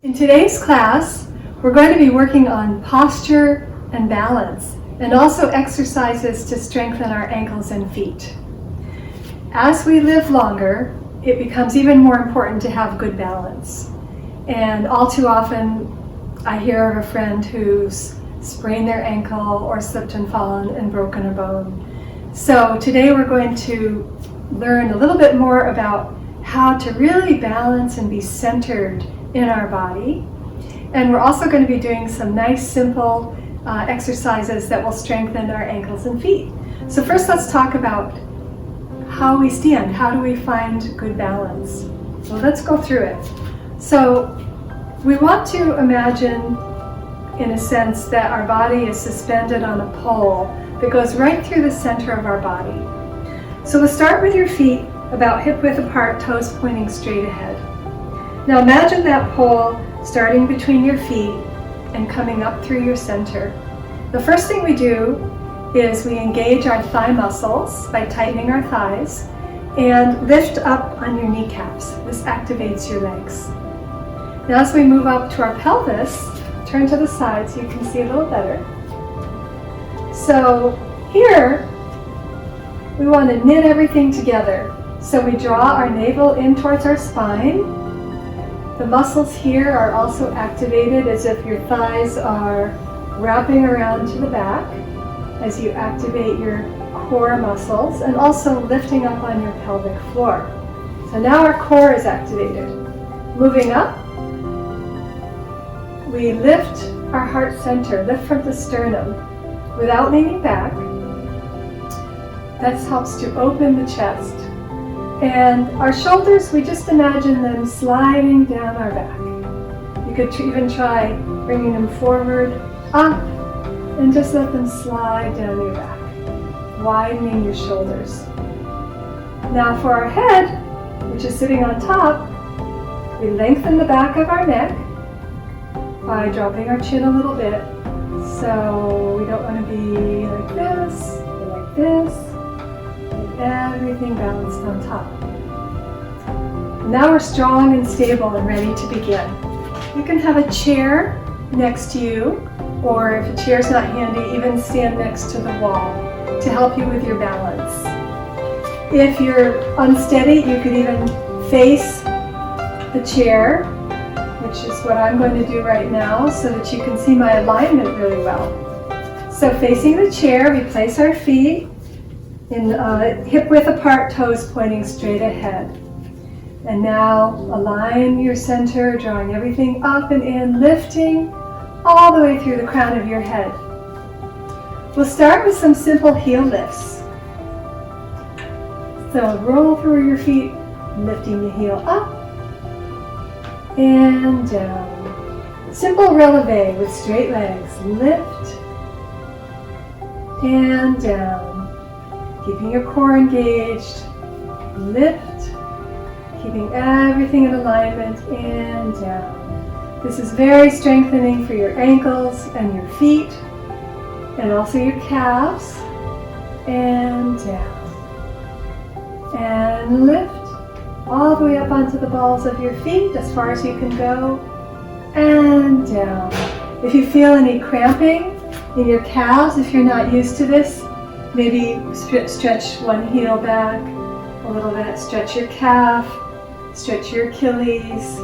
In today's class, we're going to be working on posture and balance, and also exercises to strengthen our ankles and feet. As we live longer, it becomes even more important to have good balance. And all too often, I hear of a friend who's sprained their ankle or slipped and fallen and broken a bone. So today we're going to learn a little bit more about how to really balance and be centered in our body. And we're also going to be doing some nice simple exercises that will strengthen our ankles and feet. So first let's talk about how we stand. How do we find good balance? Well, let's go through it. So we want to imagine, in a sense, that our body is suspended on a pole that goes right through the center of our body. So we'll start with your feet about hip width apart, toes pointing straight ahead. Now imagine that pole starting between your feet and coming up through your center. The first thing we do is we engage our thigh muscles by tightening our thighs and lift up on your kneecaps. This activates your legs. Now as we move up to our pelvis, turn to the side so you can see a little better. So here we want to knit everything together. So we draw our navel in towards our spine. The muscles here are also activated as if your thighs are wrapping around to the back as you activate your core muscles, and also lifting up on your pelvic floor. So now our core is activated. Moving up, we lift our heart center, lift from the sternum without leaning back. That helps to open the chest. And our shoulders, we just imagine them sliding down our back. You could even try bringing them forward, up, and just let them slide down your back, widening your shoulders. Now for our head, which is sitting on top, we lengthen the back of our neck by dropping our chin a little bit. So we don't want to be like this, or like this. Everything balanced on top. Now we're strong and stable and ready to begin. You can have a chair next to you, or if a chair's not handy, even stand next to the wall to help you with your balance. If you're unsteady, you could even face the chair, which is what I'm going to do right now so that you can see my alignment really well. So facing the chair, we place our feet in hip width apart, toes pointing straight ahead. And now align your center, drawing everything up and in, lifting all the way through the crown of your head. We'll start with some simple heel lifts. So roll through your feet, lifting the heel up and down. Simple releve with straight legs. Lift and down. Keeping your core engaged, lift, keeping everything in alignment, and down. This is very strengthening for your ankles and your feet, and also your calves, and down. And lift all the way up onto the balls of your feet as far as you can go, and down. If you feel any cramping in your calves, if you're not used to this, maybe stretch one heel back a little bit, stretch your calf, stretch your Achilles.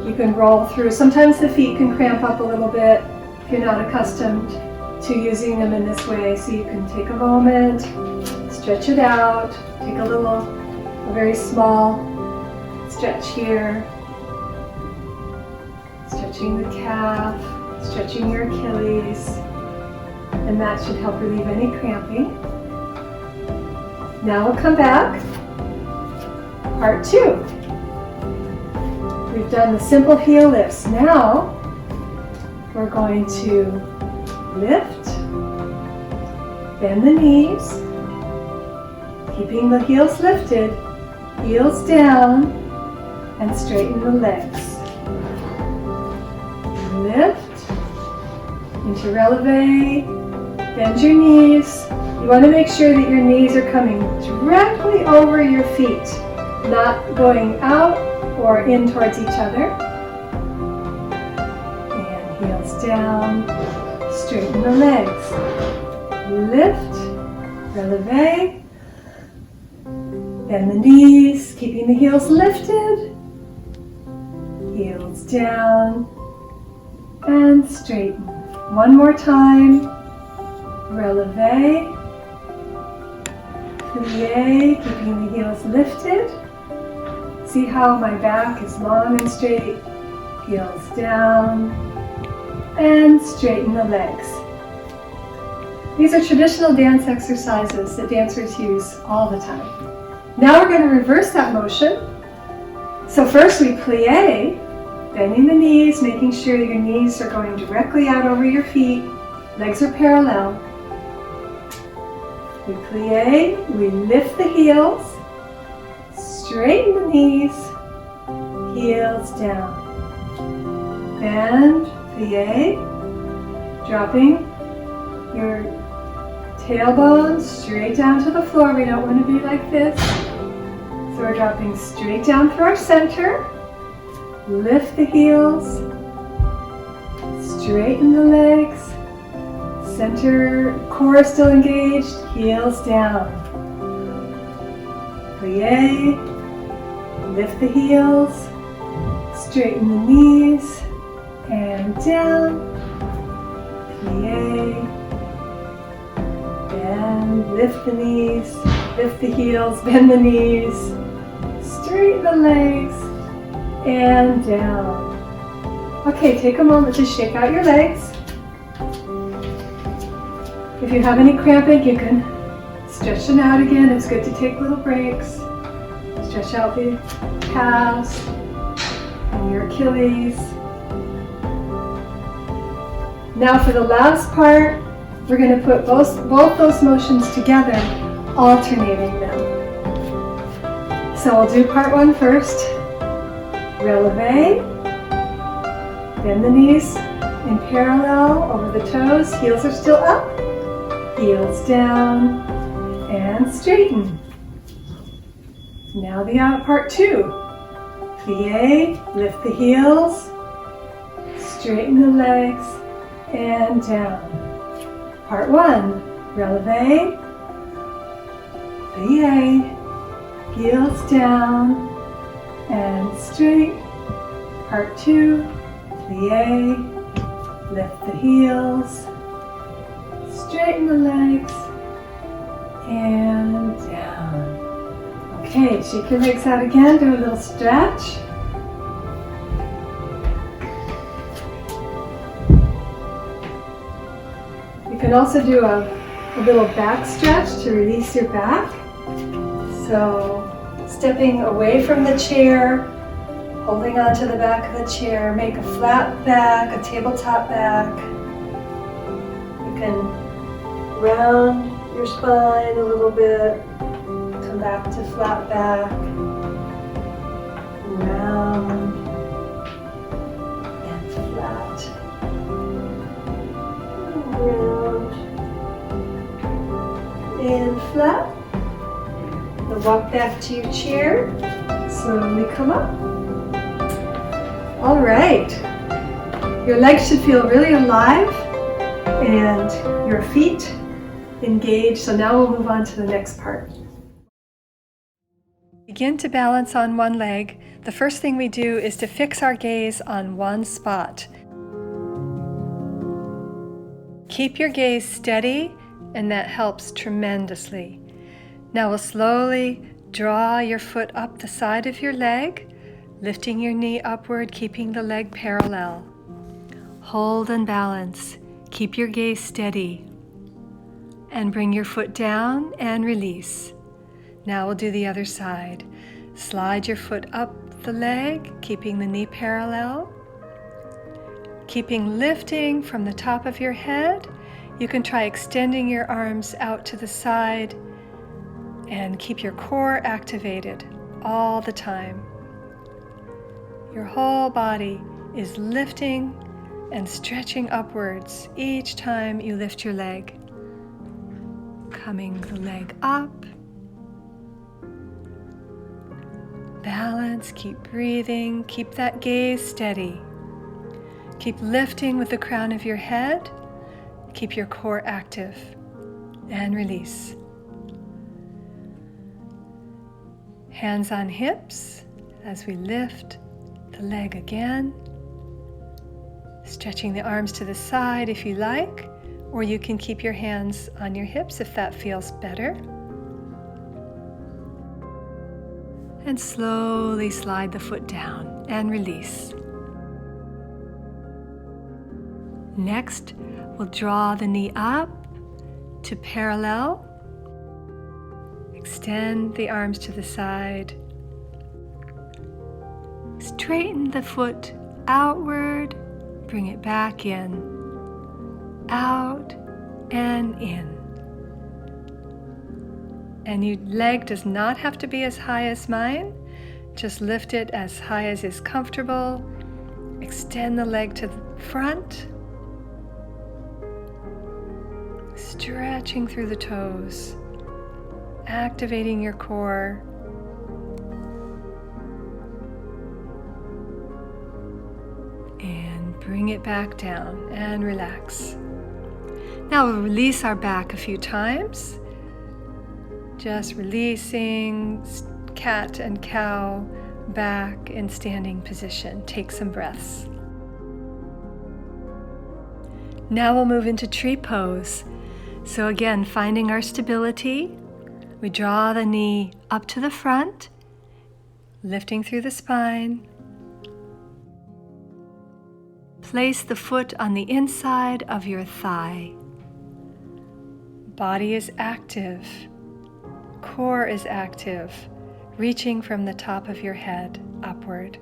You can roll through. Sometimes the feet can cramp up a little bit if you're not accustomed to using them in this way. So you can take a moment, stretch it out, take a very small stretch here, stretching the calf, stretching your Achilles, and that should help relieve any cramping. Now we'll come back. Part 2. We've done the simple heel lifts. Now we're going to lift, bend the knees, keeping the heels lifted, heels down, and straighten the legs. Lift into releve, bend your knees. You want to make sure that your knees are coming directly over your feet, not going out or in towards each other. heels down, straighten the legs. Lift, releve, bend the knees, keeping the heels lifted, heels down, and straighten. One more time, releve, plie, keeping the heels lifted. See how my back is long and straight, heels down, and straighten the legs. These are traditional dance exercises that dancers use all the time. Now we're going to reverse that motion. So first we plie, bending the knees, making sure your knees are going directly out over your feet, legs are parallel. We plie, we lift the heels, straighten the knees, heels down. Bend, plie, dropping your tailbone straight down to the floor. We don't want to be like this. So we're dropping straight down through our center. Lift the heels. Straighten the legs. Center core still engaged. Heels down. Plie. Lift the heels. Straighten the knees. And down. Plie. Bend, lift the knees, lift the heels, bend the knees, straighten the legs, and down. Okay, take a moment to shake out your legs. If you have any cramping, you can stretch them out again. It's good to take little breaks. Stretch out the calves and your Achilles. Now for the last part, we're going to put both those motions together, alternating them. So we'll do part one first. Releve. Bend the knees in parallel over the toes. Heels are still up. Heels down. And straighten. Now the part two. Plie. Lift the heels. Straighten the legs. And down. Part one, releve, plie, heels down, and straight. Part two, plie, lift the heels, straighten the legs, and down. Okay, shake your legs out again, do a little stretch. You can also do a little back stretch to release your back. So stepping away from the chair, holding onto the back of the chair, make a flat back, a tabletop back. You can round your spine a little bit, come back to flat back, round and flat. Round and flat. Then walk back to your chair. Slowly come up. All right. Your legs should feel really alive and your feet engaged. So now we'll move on to the next part. Begin to balance on one leg. The first thing we do is to fix our gaze on one spot. Keep your gaze steady, and that helps tremendously. Now we'll slowly draw your foot up the side of your leg, lifting your knee upward, keeping the leg parallel. Hold and balance. Keep your gaze steady. And bring your foot down and release. Now we'll do the other side. Slide your foot up the leg, keeping the knee parallel. Keeping lifting from the top of your head. You can try extending your arms out to the side and keep your core activated all the time. Your whole body is lifting and stretching upwards each time you lift your leg. Coming the leg up. Balance, keep breathing, keep that gaze steady. Keep lifting with the crown of your head. Keep your core active. And release. Hands on hips as we lift the leg again. Stretching the arms to the side if you like, or you can keep your hands on your hips if that feels better. And slowly slide the foot down and release. Next, we'll draw the knee up to parallel. Extend the arms to the side. Straighten the foot outward. Bring it back in. Out and in. And your leg does not have to be as high as mine. Just lift it as high as is comfortable. Extend the leg to the front. Stretching through the toes. Activating your core. And bring it back down and relax. Now we'll release our back a few times. Just releasing cat and cow back in standing position. Take some breaths. Now we'll move into tree pose. So again, finding our stability. We draw the knee up to the front, lifting through the spine. Place the foot on the inside of your thigh. Body is active. Core is active, reaching from the top of your head upward.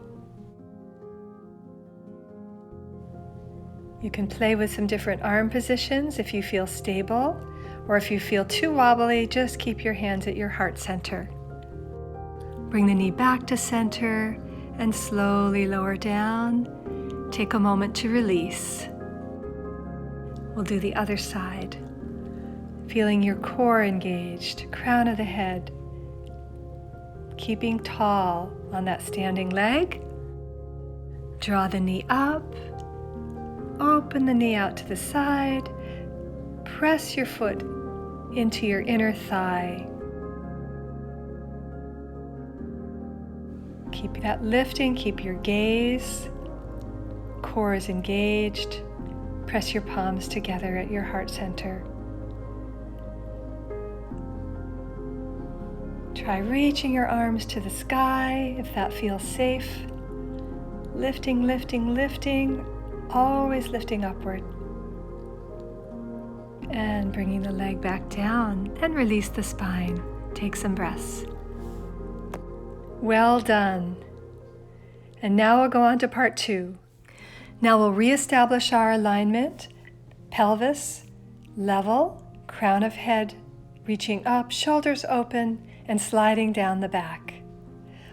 You can play with some different arm positions if you feel stable, or if you feel too wobbly, just keep your hands at your heart center. Bring the knee back to center and slowly lower down. Take a moment to release. We'll do the other side. Feeling your core engaged, crown of the head. Keeping tall on that standing leg. Draw the knee up. Open the knee out to the side. Press your foot into your inner thigh. Keep that lifting, keep your gaze. Core is engaged. Press your palms together at your heart center. Try reaching your arms to the sky if that feels safe. Lifting, lifting, lifting. Always lifting upward. And bringing the leg back down and release the spine. Take some breaths. Well done. And now we'll go on to part 2. Now we'll reestablish our alignment. Pelvis, level, crown of head, reaching up, shoulders open, and sliding down the back.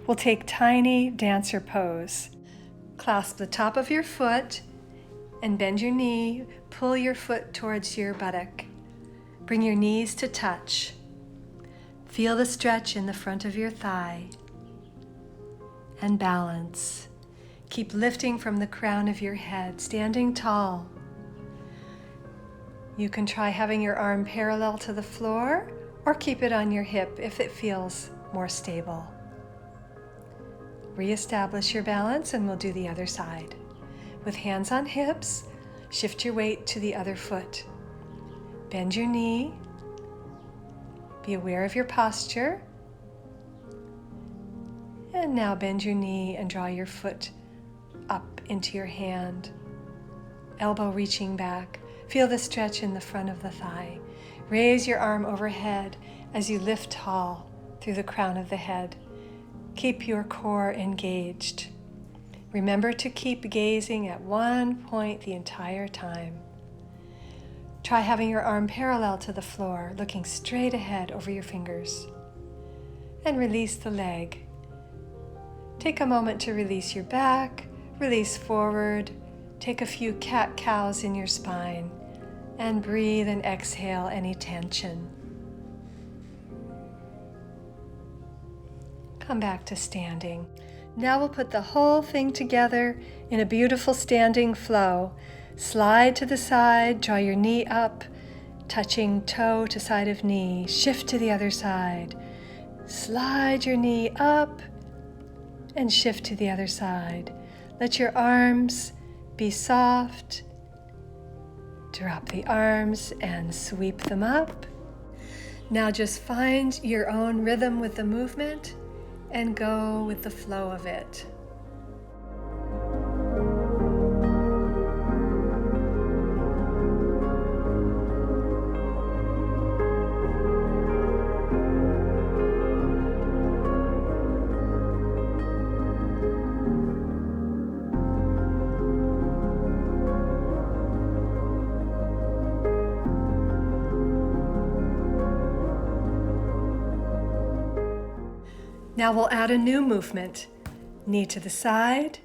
We'll take tiny dancer pose. Clasp the top of your foot and bend your knee, pull your foot towards your buttock. Bring your knees to touch. Feel the stretch in the front of your thigh. And balance. Keep lifting from the crown of your head, standing tall. You can try having your arm parallel to the floor or keep it on your hip if it feels more stable. Reestablish your balance and we'll do the other side. With hands on hips, shift your weight to the other foot. Bend your knee. Be aware of your posture. And now bend your knee and draw your foot up into your hand. Elbow reaching back. Feel the stretch in the front of the thigh. Raise your arm overhead as you lift tall through the crown of the head. Keep your core engaged. Remember to keep gazing at one point the entire time. Try having your arm parallel to the floor, looking straight ahead over your fingers. And release the leg. Take a moment to release your back, release forward, take a few cat-cows in your spine, and breathe and exhale any tension. Come back to standing. Now we'll put the whole thing together in a beautiful standing flow. Slide to the side, draw your knee up, touching toe to side of knee. Shift to the other side. Slide your knee up and shift to the other side. Let your arms be soft. Drop the arms and sweep them up. Now just find your own rhythm with the movement and go with the flow of it. Now we'll add a new movement. Knee to the side,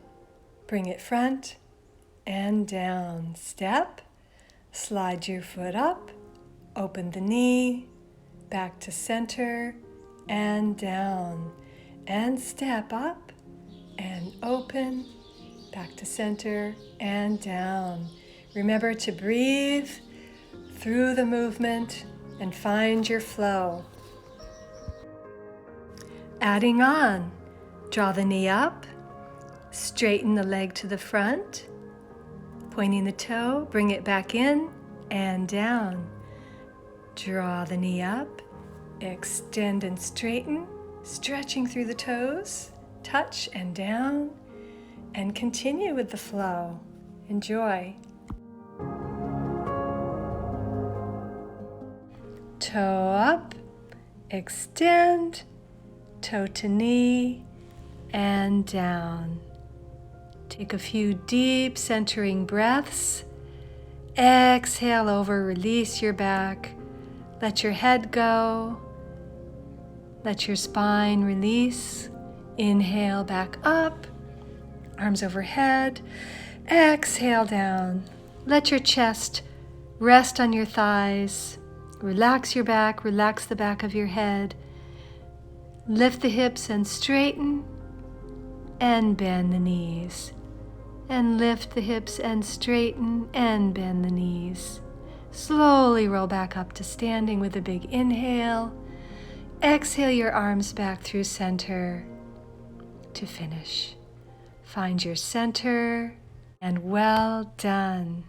bring it front and down. Step, slide your foot up, open the knee, back to center and down. And step up and open, back to center and down. Remember to breathe through the movement and find your flow. Adding on, draw the knee up, straighten the leg to the front, pointing the toe, bring it back in and down. Draw the knee up, extend and straighten, stretching through the toes, touch and down, and continue with the flow. Enjoy. Toe up, extend, toe to knee and down. Take a few deep centering breaths. Exhale over, release your back. Let your head go. Let your spine release. Inhale back up, arms overhead. Exhale down. Let your chest rest on your thighs. Relax your back, relax the back of your head. Lift the hips and straighten, and bend the knees. And lift the hips and straighten, and bend the knees. Slowly roll back up to standing with a big inhale. Exhale your arms back through center to finish. Find your center, and well done.